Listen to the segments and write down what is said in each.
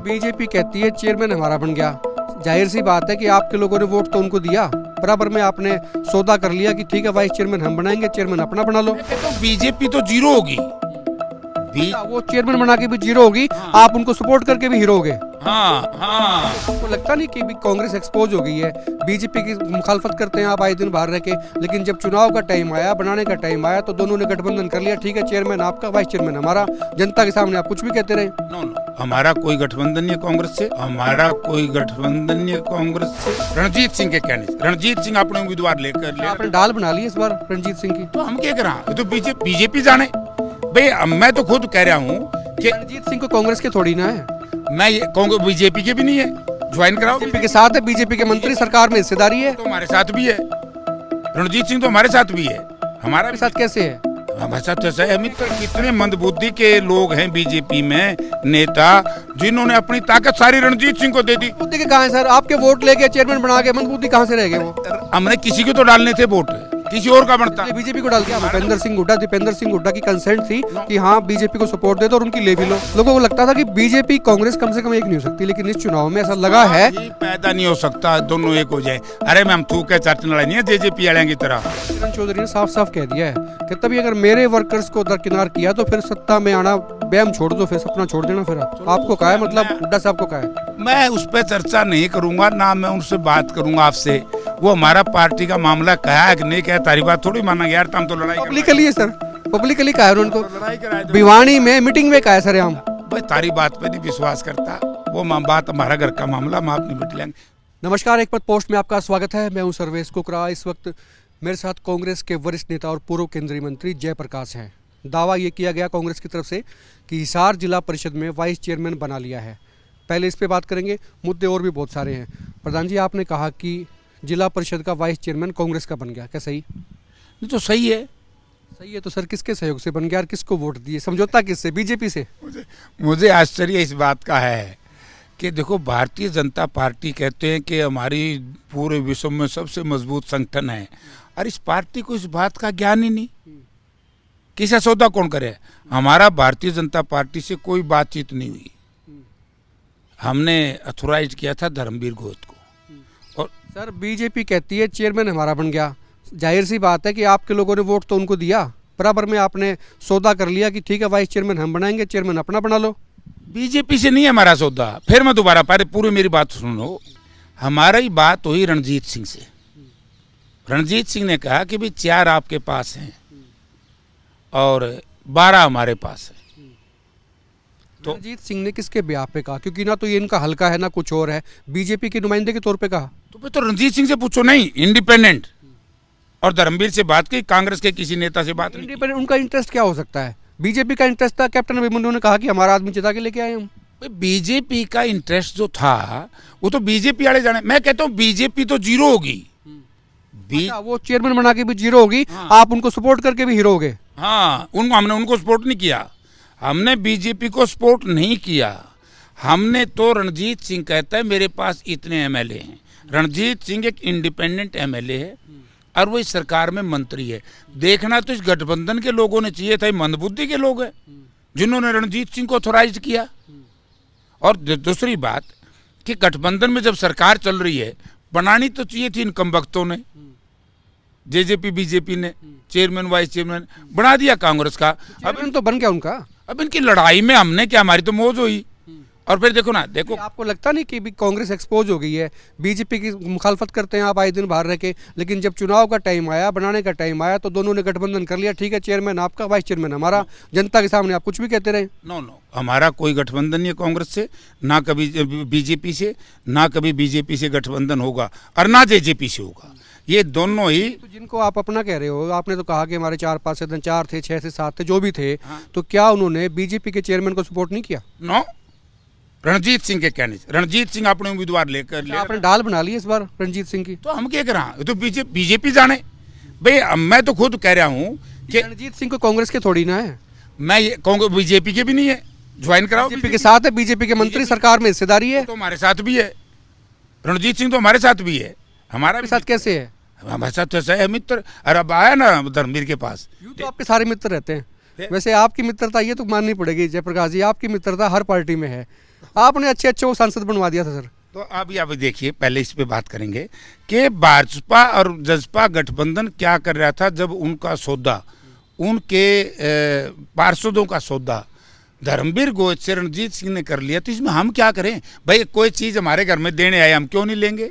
BJP कहती है chairman हमारा बन गया। जाहिर सी बात है कि आपके लोगों ने वोट तो उनको दिया, बराबर में आपने सौदा कर लिया कि ठीक है वाइस चेयरमैन हम बनाएंगे, चेयरमैन अपना बना लो। तो बीजेपी तो जीरो होगी। वो चेयरमैन बना के भी जीरो होगी, आप उनको सपोर्ट करके भी हीरो होगे। हाँ हाँ आपको लगता नहीं कि कांग्रेस एक्सपोज हो गई है? बीजेपी की मुखालफत करते हैं आप आए दिन बाहर रह के, लेकिन जब चुनाव का टाइम आया, बनाने का टाइम आया, तो दोनों ने गठबंधन कर लिया। ठीक है चेयरमैन आपका, वाइस चेयरमैन हमारा। जनता के सामने आप कुछ भी कहते रहे। नो हमारा कोई गठबंधन नहीं है कांग्रेस से, हमारा कोई गठबंधन नहीं है कांग्रेस से। रणजीत सिंह के कहने से, रणजीत सिंह अपने उम्मीदवार लेकर आपने डाल बना ली इस बार रणजीत सिंह की। तो हम क्या करें, ये तो बीजेपी जाने भाई। मैं तो खुद कह रहा हूँ कि रणजीत सिंह को कांग्रेस के थोड़ी ना है, मैं ये कांग्रेस बीजेपी के भी नहीं है। ज्वाइन कराओ, बीजेपी के साथ है, बीजेपी के मंत्री सरकार में हिस्सेदारी है। तो हमारे साथ भी है रणजीत सिंह, तो हमारे साथ भी है। हमारा के साथ कैसे है? हमारे साथ ऐसा है, अमित कितने मंदबुद्धि के लोग हैं बीजेपी में, नेता जिन्होंने अपनी ताकत सारी रणजीत सिंह को दे दी। मंदबुद्धि के कहाँ है सर? आपके वोट लेके चेयरमैन बना के मंदबुद्धि कहाँ से रह गए वो? हमने किसी को तो डालने थे वोट, किसी और का बनता। बीजेपी को डाल के दीपेंद्र सिंह हुड्डा की कंसेंट थी कि हाँ बीजेपी को सपोर्ट दे दो और उनकी ले भी लो। लोगों को लगता था कि बीजेपी कांग्रेस कम से कम एक नहीं हो सकती, लेकिन इस चुनाव में ऐसा लगा है पैदा नहीं हो सकता दोनों एक हो जाए। अरे मैम थूक है चाटने वाला नहीं है जेजेपी वाले की तरह। किरण चौधरी ने साफ साफ कह दिया है कि तभी अगर मेरे वर्कर्स को दरकिनार किया तो फिर सत्ता में आना बैम छोड़ दो, फिर सपना छोड़ देना। फिर आपको कहा है, मतलब हुड्डा साहब को कहा है? मैं उस पर चर्चा नहीं करूंगा ना, मैं उनसे बात करूंगा आपसे। वो हमारा पार्टी का मामला कहा है कि नहीं कहा, तारी बात थोड़ी माना यार। तुम तो लड़ाई पब्लिकली है सर, पब्लिकली कहा है उनको, लड़ाई कराए भिवानी में मीटिंग में कहा है सर। हम भाई तारी बात पे नहीं विश्वास करता, वो बात हमारा घर का मामला, हम आप नहीं बैठ लेंगे। नमस्कार, एक पद पोस्ट में आपका स्वागत है। मैं हूं सर्वेश कुकरा। इस वक्त मेरे साथ कांग्रेस के वरिष्ठ नेता और पूर्व केंद्रीय मंत्री जयप्रकाश हैं। दावा ये किया गया कांग्रेस की तरफ से कि हिसार जिला परिषद में वाइस चेयरमैन बना लिया है। पहले इस पे बात करेंगे, मुद्दे और भी बहुत सारे हैं। प्रधान जी, आपने कहा कि जिला परिषद का वाइस चेयरमैन कांग्रेस का बन गया, क्या सही? नहीं तो सही है। सही है तो सर किसके सहयोग से बन गया और किसको वोट दिए? समझौता किससे? बीजेपी से? मुझे आश्चर्य इस बात का है कि देखो, भारतीय जनता पार्टी कहते हैं कि हमारी पूरे विश्व में सबसे मजबूत संगठन है, और इस पार्टी को इस बात का ज्ञान ही नहीं। किसे सौदा कौन करे? हमारा भारतीय जनता पार्टी से कोई बातचीत नहीं हुई। हमने अथोराइज किया था धर्मवीर घोष को। और सर बीजेपी कहती है चेयरमैन हमारा बन गया। जाहिर सी बात है कि आपके लोगों ने वोट तो उनको दिया, बराबर में आपने सौदा कर लिया कि ठीक है वाइस चेयरमैन हम बनाएंगे, चेयरमैन अपना बना लो। बीजेपी से नहीं है हमारा सौदा। फिर मैं दोबारा पूरी मेरी बात सुनो। हमारा ही बात हुई रणजीत सिंह से। रणजीत सिंह ने कहा कि भाई 4 आपके पास हैं और 12 हमारे पास है। तो रणजीत सिंह ने किसके ब्याह पे कहा? क्योंकि ना तो ये इनका हल्का है ना कुछ और है, बीजेपी के नुमाइंदे के तौर पे कहा। तो रणजीत सिंह से पूछो, नहीं इंडिपेंडेंट। और धर्मवीर से बात की, कांग्रेस के किसी नेता से बात नहीं। इंडिपेंडेंट उनका इंटरेस्ट क्या हो सकता है? बीजेपी का इंटरेस्ट था, कैप्टन अभिमन्यु ने कहा कि हमारा आदमी जिता के लेके आए हम। बीजेपी का इंटरेस्ट जो था वो तो बीजेपी वाले जाने। मैं कहता हूँ बीजेपी तो जीरो होगी। वो चेयरमैन बना के भी जीरो होगी। हाँ। आप उनको सपोर्ट करके भी हीरो होगे। हाँ, हमने उनको सपोर्ट नहीं किया। हमने बीजेपी को सपोर्ट नहीं किया। हमने तो रणजीत सिंह कहता है मेरे पास इतने एमएलए हैं। रणजीत सिंह एक इंडिपेंडेंट एमएलए है और वो इस सरकार में मंत्री है। देखना तो इस गठबंधन के लोगों ने चाहिए था, मंदबुद्धि के लोग हैं जिन्होंने रणजीत सिंह को ऑथोराइज किया। और दूसरी बात कि गठबंधन में जब सरकार चल रही है, बनानी तो चाहिए थी इन कमबख्तों ने। जेजेपी बीजेपी ने चेयरमैन वाइस चेयरमैन बना दिया कांग्रेस का। अब तो बन गया उनका। अब इनकी लड़ाई में हमने क्या, हमारी तो मौज हुई। और फिर देखो ना, देखो आपको लगता नहीं कि कांग्रेस एक्सपोज हो गई है? बीजेपी की मुखालफत करते हैं आप आए दिन बाहर रह के, लेकिन जब चुनाव का टाइम आया, बनाने का टाइम आया, तो दोनों ने गठबंधन कर लिया। ठीक है चेयरमैन आपका, वाइस चेयरमैन हमारा। जनता के सामने आप कुछ भी कहते रहे। नो हमारा कोई गठबंधन नहीं है कांग्रेस से, ना कभी बीजेपी से, ना कभी बीजेपी से गठबंधन होगा और ना जेजेपी से होगा। ये दोनों ही तो जिनको आप अपना कह रहे हो, आपने तो कहा कि हमारे 4-5 से 4 थे, 6 से 7 थे, जो भी थे। हाँ। तो क्या उन्होंने बीजेपी के चेयरमैन को सपोर्ट नहीं किया? नो, रणजीत सिंह के कहने से। रणजीत सिंह अपने उम्मीदवार लेकर आपने डाल बना ली इस बार रणजीत सिंह की। तो हम क्या करें, ये तो बीजेपी जाने भाई। मैं तो खुद कह रहा हूँ कि रणजीत सिंह को कांग्रेस के थोड़ी ना है। मैं ये कांग्रेस बीजेपी के भी नहीं है। ज्वाइन कराओ, बीजेपी के साथ है, बीजेपी के मंत्री सरकार में हिस्सेदारी है। तो हमारे साथ भी है। रणजीत सिंह तो हमारे साथ भी है। हमारा भी साथ कैसे है? हमारे साथ ऐसा है मित्र। अरे अब आया ना धर्मवीर के पास, यूँ तो आपके सारे मित्र रहते हैं। वैसे आपकी मित्रता ये तो माननी पड़ेगी जयप्रकाश जी, आपकी मित्रता हर पार्टी में है। आपने अच्छे अच्छे वो सांसद बनवा दिया था सर। तो अभी आप देखिए, पहले इस पे बात करेंगे कि भाजपा और जसपा गठबंधन क्या कर रहा था जब उनका सौदा, उनके पार्षदों का सौदा धर्मवीर गोयत से रणजीत सिंह ने कर लिया, तो इसमें हम क्या करें भाई? कोई चीज़ हमारे घर में देने आए, हम क्यों नहीं लेंगे?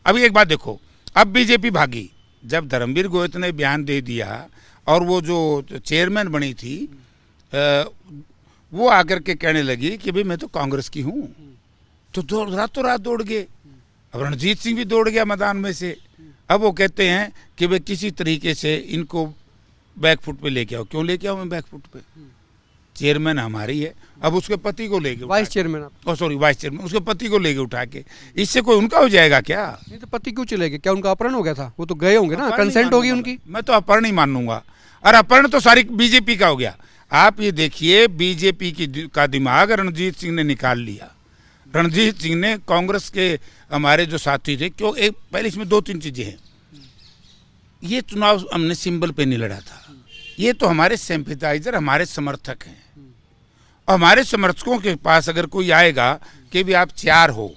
अभी एक बात देखो, अब बीजेपी भागी जब धर्मवीर गोयत ने बयान दे दिया और वो जो चेयरमैन बनी थी वो आकर के कहने लगी कि भाई मैं तो कांग्रेस की हूँ, तो रातों रात दौड़ गए। अब रणजीत सिंह भी दौड़ गया मैदान में से। अब वो कहते हैं कि भाई किसी तरीके से इनको बैकफुट पे लेके आओ। क्यों लेके आओ मैं बैकफुट पे? चेयरमैन हमारी है। अब उसके पति को लेके, वाइस चेयरमैन आप, ओ सॉरी वाइस चेयरमैन, उसके पति को लेके उठा के, इससे कोई उनका हो जाएगा क्या? नहीं तो पति क्यों चले गए? क्या उनका अपहरण हो गया था? वो तो गए होंगे ना, अपहरण नहीं कंसेंट होगी मानूंगा उनकी। मैं तो अपहरण नहीं मानूंगा, और अपहरण तो सारी बीजेपी का हो गया। आप ये देखिए, बीजेपी का दिमाग रणजीत सिंह ने निकाल लिया। रणजीत सिंह ने कांग्रेस के हमारे जो साथी थे, क्यों एक पहले इसमें दो तीन चीजें हैं। ये चुनाव हमने सिंबल पे नहीं लड़ा था, ये तो हमारे सिंपैथाइजर, हमारे समर्थक हैं। और हमारे समर्थकों के पास अगर कोई आएगा कि भी आप 4 हो,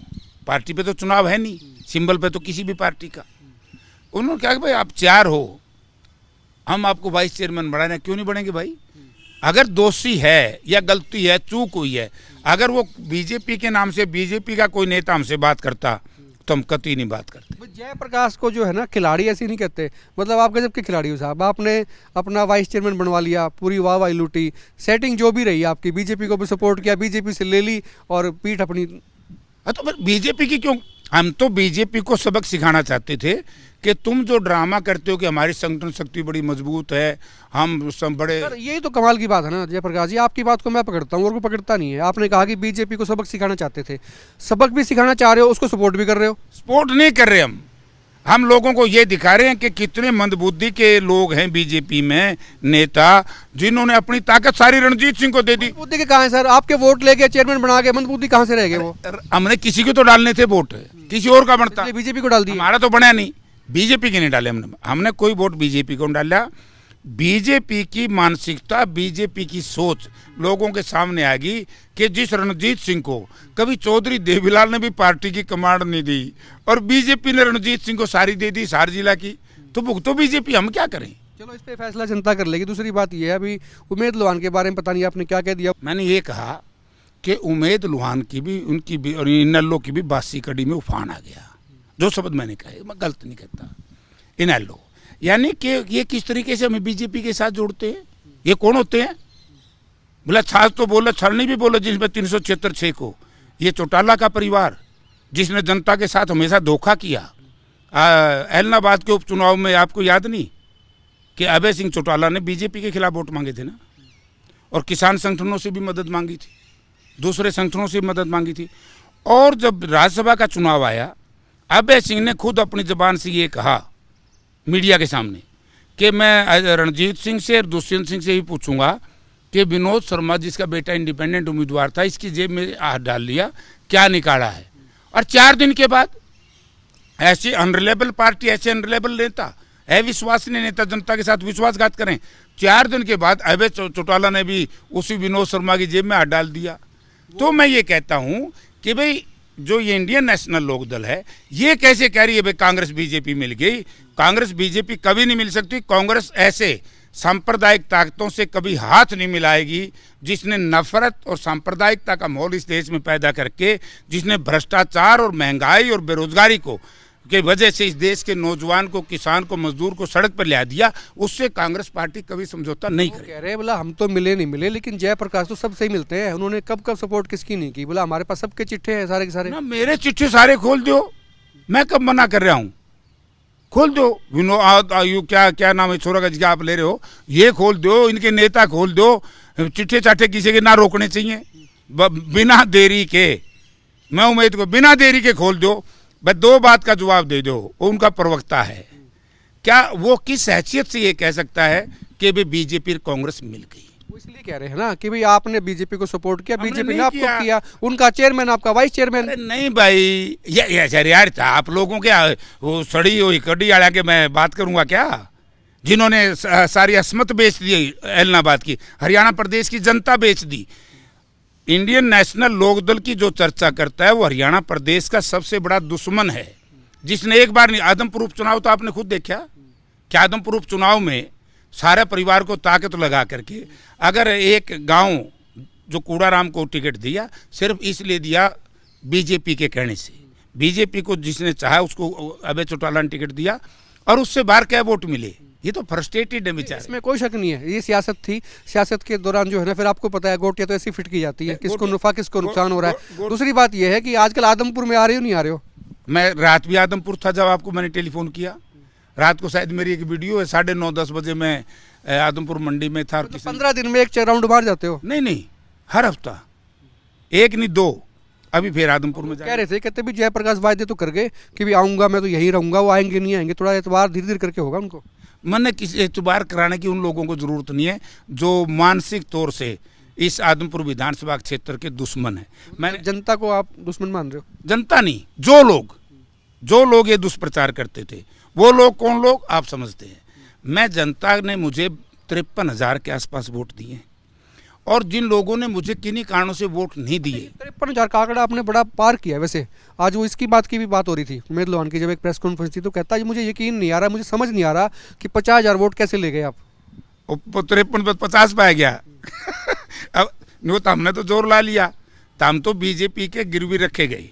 पार्टी पे तो चुनाव है नहीं, सिंबल पे तो किसी भी पार्टी का, उन्होंने कहा कि भाई आप 4 हो, हम आपको वाइस चेयरमैन बनाना, क्यों नहीं बनेंगे भाई? अगर दोषी है या गलती है, चूक हुई है, अगर वो बीजेपी के नाम से बीजेपी का कोई नेता हमसे बात करता तो हम कतई नहीं बात करते। जयप्रकाश को जो है ना खिलाड़ी ऐसे नहीं कहते, मतलब आप गजब के खिलाड़ी हो साहब। आपने अपना वाइस चेयरमैन बनवा लिया, पूरी वाहवाही लूटी, सेटिंग जो भी रही आपकी, बीजेपी को भी सपोर्ट किया, बीजेपी से ले ली और पीठ अपनी। तो फिर बीजेपी की क्यों? हम तो बीजेपी को सबक सिखाना चाहते थे कि तुम जो ड्रामा करते हो कि हमारी संगठन शक्ति बड़ी मजबूत है, हम सब बड़े। सर यही तो कमाल की बात है ना जयप्रकाश जी, आपकी बात को मैं पकड़ता हूँ और कोई पकड़ता नहीं है। आपने कहा कि बीजेपी को सबक सिखाना चाहते थे, सबक भी सिखाना चाह रहे हो, उसको सपोर्ट भी कर रहे हो। सपोर्ट नहीं कर रहे हम लोगों को ये दिखा रहे हैं कि कितने मंदबुद्धि के लोग हैं बीजेपी में, नेता, जिन्होंने अपनी ताकत सारी रणजीत सिंह को दे दी। मंदबुद्धि के कहाँ है सर? आपके वोट लेके चेयरमैन बना के मंदबुद्धि कहाँ से रह गए वो? हमने किसी को तो डालने थे वोट, किसी और का बनता, बीजेपी को डाल दिया। हमारा तो बना नहीं, बीजेपी के नहीं डाले हमने कोई वोट बीजेपी को नहीं डाला। बीजेपी की मानसिकता, बीजेपी की सोच लोगों के सामने आ गई कि जिस रणजीत सिंह को कभी चौधरी देवीलाल ने भी पार्टी की कमांड नहीं दी और बीजेपी ने रणजीत सिंह को सारी दे दी सार जिला की, तो भुगतो बीजेपी, हम क्या करें? चलो इस पे फैसला जनता कर लेगी। दूसरी बात ये है, अभी उमेद लोहान के बारे में पता नहीं आपने क्या कह दिया। मैंने ये कहा कि उमेद लोहान की भी, उनकी भी और इनेलो की भी बासी कड़ी में उफान आ गया। जो शब्द मैंने कहा मैं गलत नहीं कहता। इनेलो यानी कि ये किस तरीके से हमें बीजेपी के साथ जोड़ते हैं, ये कौन होते हैं? बोला छाछ तो बोला, छलनी भी बोला, जिसमें 376 को, ये चौटाला का परिवार जिसने जनता के साथ हमेशा धोखा किया। ऐलनाबाद के उपचुनाव में आपको याद नहीं कि अभय सिंह चौटाला ने बीजेपी के खिलाफ वोट मांगे थे ना, और किसान संगठनों से भी मदद मांगी थी, दूसरे संगठनों से भी मदद मांगी थी। और जब राज्यसभा का चुनाव आया, अभय सिंह ने खुद अपनी जबान से ये कहा मीडिया के सामने कि मैं रणजीत सिंह से और दुष्यंत सिंह से ही पूछूंगा कि विनोद शर्मा जिसका बेटा इंडिपेंडेंट उम्मीदवार था, इसकी जेब में हाथ डाल लिया, क्या निकाला है? और 4 दिन के बाद ऐसी अनरिलायबल पार्टी, ऐसे अनरिलायबल नेता, अविश्वसनीय नेता जनता के साथ विश्वासघात करें, 4 दिन के बाद अभय चौटाला ने भी उसी विनोद शर्मा की जेब में हाथ डाल दिया। तो मैं ये कहता हूँ कि भाई जो ये इंडियन नेशनल लोक दल है, ये कैसे कह रही है भाई कांग्रेस बीजेपी मिल गई? कांग्रेस बीजेपी कभी नहीं मिल सकती। कांग्रेस ऐसे सांप्रदायिक ताकतों से कभी हाथ नहीं मिलाएगी जिसने नफरत और सांप्रदायिकता का माहौल इस देश में पैदा करके, जिसने भ्रष्टाचार और महंगाई और बेरोजगारी को की वजह से इस देश के नौजवान को, किसान को, मजदूर को सड़क पर ला दिया। उससे कांग्रेस पार्टी कभी समझौता नहीं करे। कह रहे हैं बोला हम तो मिले नहीं मिले, लेकिन जयप्रकाश तो सबसे ही मिलते हैं। उन्होंने कब कब सपोर्ट किसकी नहीं की? बोला हमारे पास सबके चिट्ठे हैं सारे के सारे। ना मेरे चिट्ठे सारे खोल दो, मैं कब मना कर रहा हूँ? खोल दो। विनोद क्या नाम है छोरा का जिसका आप ले रहे हो, ये खोल दो, इनके नेता खोल दो। चिट्ठे चाटे किसी के ना रोकने चाहिए, बिना देरी के। मैं उम्मीद को बिना देरी के खोल दो, बस 2 बात का जवाब दे दो। वो उनका प्रवक्ता है, क्या वो किस हैसियत से ये कह सकता है कि भाई बीजेपी कांग्रेस मिल गई? वो इसलिए कह रहे हैं ना कि भाई आपने बीजेपी को सपोर्ट किया, बीजेपी ने आपको किया। किया, उनका चेयरमैन आपका वाइस चेयरमैन। नहीं भाई, ये यार था आप लोगों के वो सड़ी हुई कड़ी आड़ा के मैं बात करूंगा क्या? जिन्होंने सारी असमत बेच दी ऐलनाबाद की, हरियाणा प्रदेश की जनता बेच दी। इंडियन नेशनल लोकदल की जो चर्चा करता है वो हरियाणा प्रदेश का सबसे बड़ा दुश्मन है, जिसने एक बार नहीं, आदमपुर उपचुनाव तो आपने खुद देखा कि आदमपुर उपचुनाव में सारे परिवार को ताकत लगा करके अगर एक गांव जो कूड़ाराम को टिकट दिया सिर्फ इसलिए दिया बीजेपी के कहने से, बीजेपी को जिसने चाहा उसको अभय चौटाला ने टिकट दिया और उससे बाहर क्या वोट मिले, ये तो फ्रस्ट्रेटेड है बेचारे। इसमें कोई शक नहीं है, ये सियासत थी। सियासत के दौरान जो है ना, फिर आपको पता है गोटियां तो ऐसी फिट की जाती है, किसको नफा किसको नुकसान हो रहा है। दूसरी बात ये है कि आजकल आदमपुर में आ रहे हो नहीं आ रहे हो? मैं रात भी आदमपुर था जब आपको मैंने टेलीफोन किया, रात को शायद मेरी एक वीडियो है, 9:30-10 बजे मैं आदमपुर मंडी में था। 15 दिन में एक राउंड मार जाते हो? नहीं, हर हफ्ता, एक नहीं दो, अभी फिर आदमपुर में कह रहे थे, कहते भी जयप्रकाश वायदे तो कर गए कि भी आऊंगा मैं तो यहीं रहूंगा, वो आएंगे नहीं आएंगे, थोड़ा एतबार धीरे धीरे करके होगा उनको। मैंने किसी एतबार कराने की उन लोगों को जरूरत नहीं है जो मानसिक तौर से इस आदमपुर विधानसभा क्षेत्र के दुश्मन है। मैंने जनता को आप दुश्मन मान रहे हो? जनता नहीं, जो लोग ये दुष्प्रचार करते थे वो लोग कौन लोग आप समझते हैं। मैं, जनता ने मुझे 53,000 के आसपास वोट दिए और जिन लोगों ने मुझे किन्हीं कारणों से वोट नहीं दिए। 53,000 का आंकड़ा आपने बड़ा पार किया। वैसे आज वो इसकी बात की भी बात हो रही थी उमेद लोहान की, जब एक प्रेस कॉन्फ्रेंस थी तो कहता है मुझे यकीन नहीं आ रहा, मुझे समझ नहीं आ रहा कि 50,000 वोट कैसे ले गए आप। 53 पर 50 पाया गया अब वो तो हमने तो जोर ला लिया, तो हम तो बीजेपी के गिरवी रखे गए।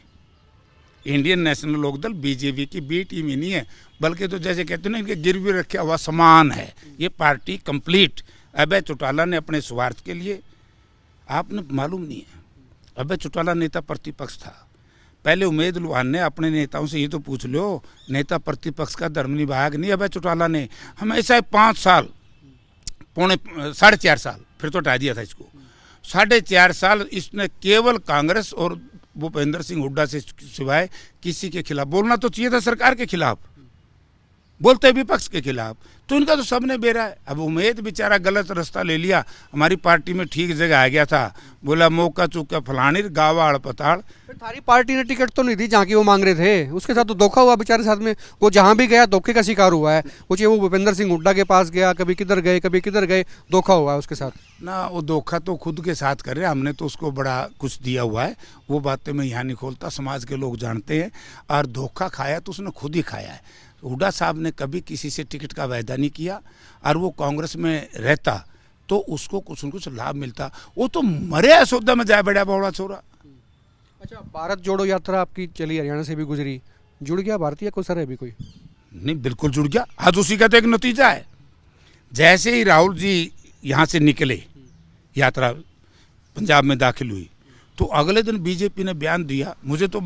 इंडियन नेशनल लोकदल बीजेपी की बी टीम ही नहीं है, बल्कि तो जैसे कहते हैं ना, इनके गिरवी रखे हुआ समान है ये पार्टी कंप्लीट। अभय चौटाला ने अपने स्वार्थ के लिए, आपने मालूम नहीं है, अभय चौटाला नेता प्रतिपक्ष था। पहले उमेद लोहान ने अपने नेताओं से ये तो पूछ लो, नेता प्रतिपक्ष का धर्म निभाया नहीं अभय चौटाला ने। हमेशा 5 साल, 4.5 साल, फिर तो हटा दिया था इसको, 4.5 साल इसने केवल कांग्रेस और भूपेंद्र सिंह हुड्डा से सिवाय किसी के खिलाफ बोलना तो चाहिए था, सरकार के खिलाफ बोलते विपक्ष के खिलाफ, तो इनका तो सबने बेरा है। अब उमेद बेचारा गलत रास्ता ले लिया, हमारी पार्टी में ठीक जगह आ गया था, बोला मौका चूका फलानी गावा अड़पताड़। थारी पार्टी ने टिकट तो नहीं दी जहाँ की वो मांग रहे थे, उसके साथ तो धोखा हुआ बेचारे साथ में। वो जहाँ भी गया धोखे का शिकार हुआ है, वो चाहे वो भूपेंद्र सिंह हुड्डा के पास गया, कभी किधर गए कभी किधर गए, धोखा हुआ है उसके साथ ना। वो धोखा तो खुद के साथ कर रहे, हमने तो उसको बड़ा कुछ दिया हुआ है, वो बातें मैं यहाँ नहीं खोलता, समाज के लोग जानते हैं। और धोखा खाया तो उसने खुद ही खाया है। हुड्डा साहब ने कभी किसी से टिकट का वायदा नहीं किया, और वो कांग्रेस में रहता तो उसको कुछ न कुछ लाभ मिलता। वो तो मरे असौदा में जाए बड़ा बौड़ा छोरा। अच्छा, भारत जोड़ो यात्रा आपकी चली, हरियाणा से भी गुजरी, जुड़ गया भारतीय को सर अभी कोई? नहीं, बिल्कुल जुड़ गया। आज उसी का तो एक नतीजा है, जैसे ही राहुल जी यहाँ से निकले, यात्रा पंजाब में दाखिल हुई, तो अगले दिन बीजेपी ने बयान दिया। मुझे तो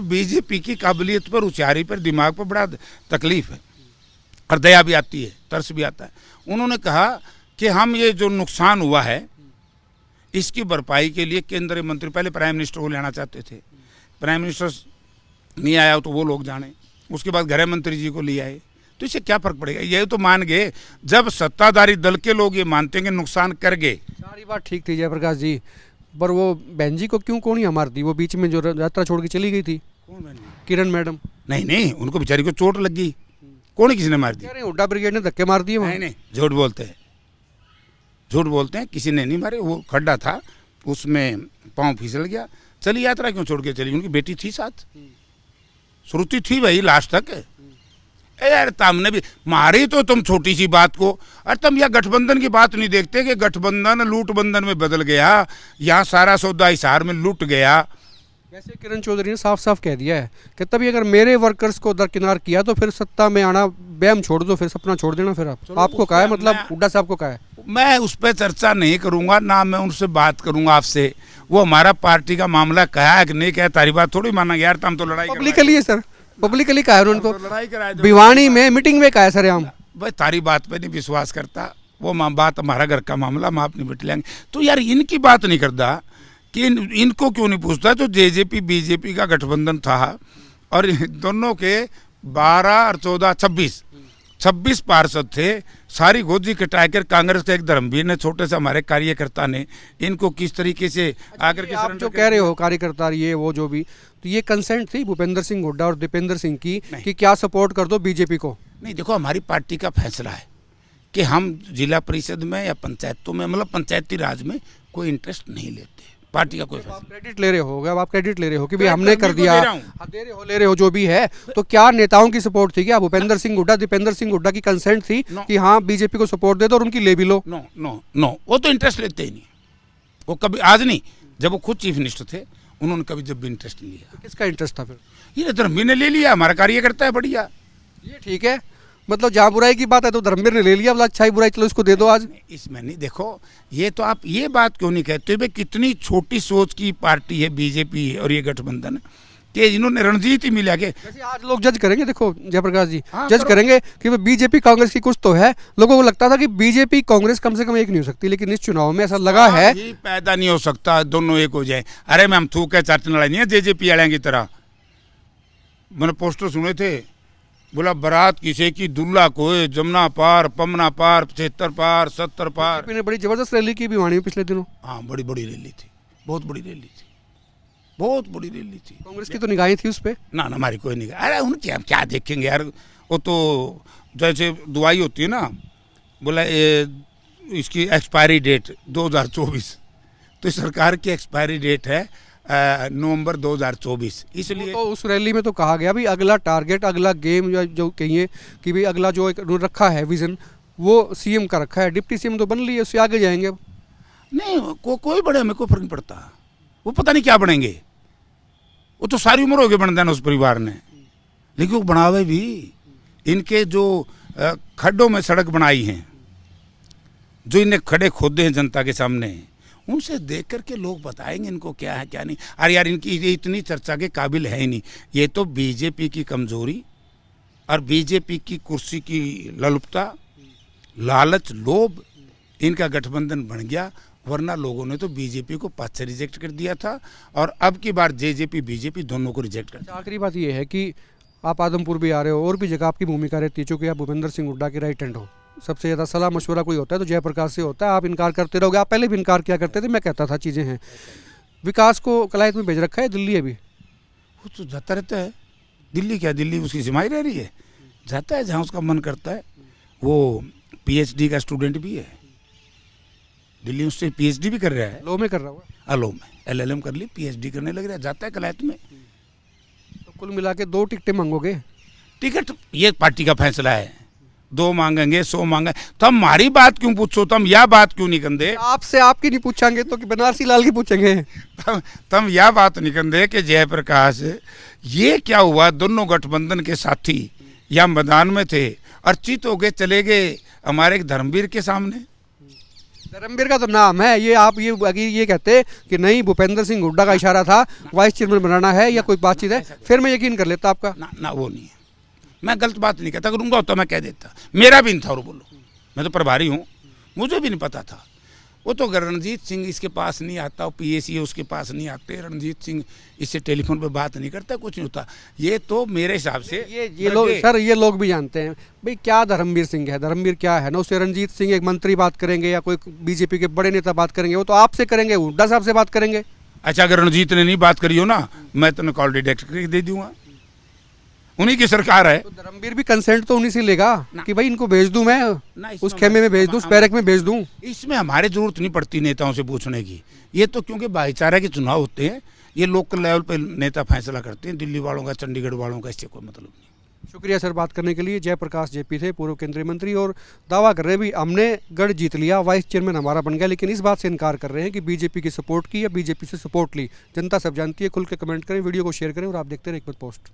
बीजेपी की काबिलियत पर, उचारी पर, दिमाग पर बड़ा तकलीफ है और दया भी आती है, तरस भी आता है। उन्होंने कहा कि हम ये जो नुकसान हुआ है इसकी भरपाई के लिए केंद्रीय मंत्री, पहले प्राइम मिनिस्टर को लेना चाहते थे, प्राइम मिनिस्टर नहीं आया तो वो लोग जाने, उसके बाद गृह मंत्री जी को ले आए, तो इससे क्या फर्क पड़ेगा। ये तो मान गए, जब सत्ताधारी दल के लोग ये मानते हैं कि नुकसान कर गए। सारी बात ठीक थी जयप्रकाश जी, पर वो बहन जी को क्यों कोनी मार दी? वो बीच में जो यात्रा छोड़ के चली गई थी, कौन बहन जी? किरण मैडम। नहीं, उनको बेचारी को चोट लग गई। कौन, किसी ने मार दी? कह रहे हैं हुड्डा ब्रिगेड ने धक्के मार दिए। नहीं, झूठ बोलते हैं, किसी ने नहीं मारे। वो खड्डा था, उसमें पाँव फिसल गया। चली यात्रा क्यों छोड़ के चली? उनकी बेटी थी साथ, श्रुति थी भाई लास्ट तक। यार तुमने भी मारी तो तुम छोटी सी बात को, और तुम यह गठबंधन की बात नहीं देखते कि गठबंधन लूट बंधन में बदल गया, यहाँ सारा सौदा हिसार में लूट गया। वैसे किरण चौधरी ने साफ साफ कह दिया है कि तभी अगर मेरे वर्कर्स को दरकिनार किया तो फिर सत्ता में आना बैम छोड़ दो, फिर सपना छोड़ देना। फिर आपको कहा है, मतलब हुड्डा साहब को कहा है। मैं उस पर चर्चा नहीं करूंगा, ना मैं उनसे बात करूंगा आपसे। वो हमारा पार्टी का मामला कहा है कि नहीं कहा, तारी बात थोड़ी माना यार। हम तो लड़ाई पब्लिकली है सर, पब्लिकली कहा है उन्होंने तो, लड़ाई कराए भिवानी में मीटिंग में कहा है सर। हम भाई तारी बात पे नहीं विश्वास करता, वो बात हमारा घर का मामला, हम आप नहीं बैठ लेंगे। तो यार इनकी बात नहीं करता कि इनको क्यों नहीं पूछता। जो जेजेपी बीजेपी का गठबंधन था और दोनों के 12 और 14 26 पार्षद थे, सारी गोजी कटाकर कांग्रेस के एक धर्मवीर ने, छोटे से हमारे कार्यकर्ता ने इनको किस तरीके से आकर के, आप जो कह रहे हो कार्यकर्ता ये वो जो भी, तो ये कंसेंट थी भूपेंद्र सिंह हुड्डा और दीपेंद्र सिंह की कि क्या सपोर्ट कर दो बीजेपी को? नहीं, देखो हमारी पार्टी का फैसला है कि हम जिला परिषद में या पंचायतों में, मतलब पंचायती राज में कोई इंटरेस्ट नहीं लेते। पार्टी का कोई फैसला। आप क्रेडिट ले रहे हो, अब आप क्रेडिट ले रहे हो कि भाई मैं हमने कर करने को दिया, दे रहा हूं। हाँ, ले रहे हो जो भी है। तो क्या नेताओं की सपोर्ट थी क्या? भूपेंद्र सिंह हुड्डा, दीपेंद्र सिंह हुड्डा की कंसेंट थी No. कि हाँ बीजेपी को सपोर्ट दे दो और उनकी ले भी लो? नो नो नो, वो तो इंटरेस्ट लेते ही नहीं। वो कभी, आज नहीं, जब वो खुद चीफ मिनिस्टर थे उन्होंने कभी जब भी इंटरेस्ट नहीं लिया। किसका इंटरेस्ट था फिर? ये धर्मवीर ने ले लिया, हमारा कार्य करता है बढ़िया। ये ठीक है, मतलब जहाँ बुराई की बात है तो धर्मवीर ने ले लिया, बोला अच्छा ही बुराई चलो इसको दे दो आज। इसमें नहीं, देखो ये तो आप ये बात क्यों नहीं कहते भाई, कितनी छोटी सोच की पार्टी है बीजेपी और ये गठबंधन कि इन्होंने रणनीति मिला के। वैसे आज लोग जज करेंगे, देखो जयप्रकाश जी, हाँ, जज करो। करेंगे कि वो बीजेपी कांग्रेस की कुछ तो है। लोगों को लगता था कि बीजेपी कांग्रेस कम से कम एक नहीं हो सकती, लेकिन इस चुनाव में ऐसा लगा है। ही पैदा नहीं हो सकता दोनों एक हो जाए। अरे मैं हम थूक चाटने वाला नहीं है जेजेपी वाले की तरह। मैंने पोस्टर सुने थे, बोला बारात किसे की दुल्ला को, जमुना पार पमना पार 75 पार 70 पार। बीजेपी ने बड़ी जबरदस्त रैली की भिवानी में पिछले दिनों। हाँ, बड़ी बड़ी रैली थी, बहुत बड़ी रैली थी, बहुत बड़ी रैली थी। कांग्रेस की तो निगाहें थी उस पर। ना ना, हमारी कोई नहीं। अरे उनकी हम क्या देखेंगे यार, वो तो जैसे दुआई होती है ना, बोला इसकी एक्सपायरी डेट 2024, तो सरकार की एक्सपायरी डेट है नवंबर 2024। इसलिए तो उस रैली में तो कहा गया भी अगला टारगेट, अगला गेम जो कहिए कि भाई अगला जो एक रखा है विजन, वो सीएम का रखा है। डिप्टी सीएम तो बन ली है, उससे आगे जाएंगे अब। नहीं, कोई बड़े, हमें कोई फर्क नहीं पड़ता। वो पता नहीं क्या बनेंगे, वो तो सारी उम्र हो गई बन देना उस परिवार ने, लेकिन वो बनावे भी। इनके जो खड्डों में सड़क बनाई हैं, जो इन्हें खड़े खोदे हैं जनता के सामने, उनसे देख करके लोग बताएंगे इनको क्या है क्या नहीं। अरे यार, इनकी ये इतनी चर्चा के काबिल है ही नहीं। ये तो बीजेपी की कमजोरी और बीजेपी की कुर्सी की ललुपता, लालच, लोभ, इनका गठबंधन बन गया। वरना लोगों ने तो बीजेपी को पाँच से रिजेक्ट कर दिया था, और अब की बार जेजेपी बीजेपी दोनों को रिजेक्ट कर दिया। आखिरी बात यह है कि आप आदमपुर भी आ रहे हो और भी जगह आपकी भूमिका रहती है, चूँकि आप भूपेंद्र सिंह हुड्डा के राइट हैंड हो। सबसे ज़्यादा सलाह मशवरा कोई होता है तो जयप्रकाश से होता है। आप इनकार करते रहोगे, आप पहले भी इनकार किया करते थे, मैं कहता था चीज़ें हैं। विकास को कलायत में भेज रखा है दिल्ली अभी। वो तो जाता रहता है दिल्ली। क्या दिल्ली उसकी जिम्मेदारी रह रही है? जाता है जहाँ उसका मन करता है। वो पीएचडी का स्टूडेंट भी है दिल्ली, उससे पीएचडी भी कर रहा है। लो में कर रहा हुआ, लो में एलएलएम कर ली, पीएचडी करने लग रहा है, जाता है कलायत में। तो कुल मिला के 2 टिकटें मांगोगे? टिकट ये पार्टी का फैसला है, 2 मांगेंगे 100 मांगेंगे, तो हम हमारी बात क्यों पूछो, तुम यह बात क्यों नहीं कंदे? आपसे आपकी नहीं पूछेंगे तो कि बनारसी लाल की पूछेंगे। तुम यह बात नहीं कंदे कि जयप्रकाश ये क्या हुआ, दोनों गठबंधन के साथी या मैदान में थे और चित हो गए, चले गए हमारे एक धर्मवीर के सामने। धर्मवीर का तो नाम है ये, आप ये कहते कि नहीं भूपेंद्र सिंह हुड्डा का इशारा था, वाइस चेयरमैन बनाना है या कोई बातचीत है, फिर मैं यकीन कर लेता आपका। ना वो नहीं है। मैं गलत बात नहीं कहता, करूँगा तो मैं कह देता, मेरा भी नहीं था। और बोलो, मैं तो प्रभारी हूँ, मुझे भी नहीं पता था। वो तो अगर रणजीत सिंह इसके पास नहीं आता, पीएसी उसके पास नहीं आते, रणजीत सिंह इससे टेलीफोन पे बात नहीं करता, कुछ नहीं होता। ये तो मेरे हिसाब से ये लोग सर, ये लोग भी जानते हैं भाई क्या धर्मवीर सिंह है, धर्मवीर क्या है ना। उससे रणजीत सिंह एक मंत्री बात करेंगे या कोई बीजेपी के बड़े नेता बात करेंगे, वो तो आपसे करेंगे, हुड्डा साहब से बात करेंगे। अच्छा, अगर रणजीत ने नहीं बात करी हो ना, मैं तो कॉल डिटेक्ट करके दे दूंगा, उन्हीं की सरकार है। तो धर्मवीर भी कंसेंट तो उन्हीं से लेगा कि भाई इनको भेज दूं, मैं उस खेमे में भेज दूं, उस बैरक में भेज दूं। इसमें हमारी जरूरत नहीं पड़ती नेताओं से पूछने की। ये तो क्योंकि भाईचारा के चुनाव होते हैं, ये लोकल लेवल पे नेता फैसला करते हैं, दिल्ली वालों का, चंडीगढ़ वालों का इससे कोई मतलब नहीं। शुक्रिया सर बात करने के लिए। जयप्रकाश जेपी थे, पूर्व केंद्रीय मंत्री, और दावा कर रहे हैं भी हमने गढ़ जीत लिया, वाइस चेयरमैन हमारा बन गया, लेकिन इस बात से इनकार कर रहे हैं कि बीजेपी की सपोर्ट की या बीजेपी से सपोर्ट ली। जनता सब जानती है। खुल के कमेंट करें, वीडियो को शेयर करें और आप देखते रहें एक बार पोस्ट।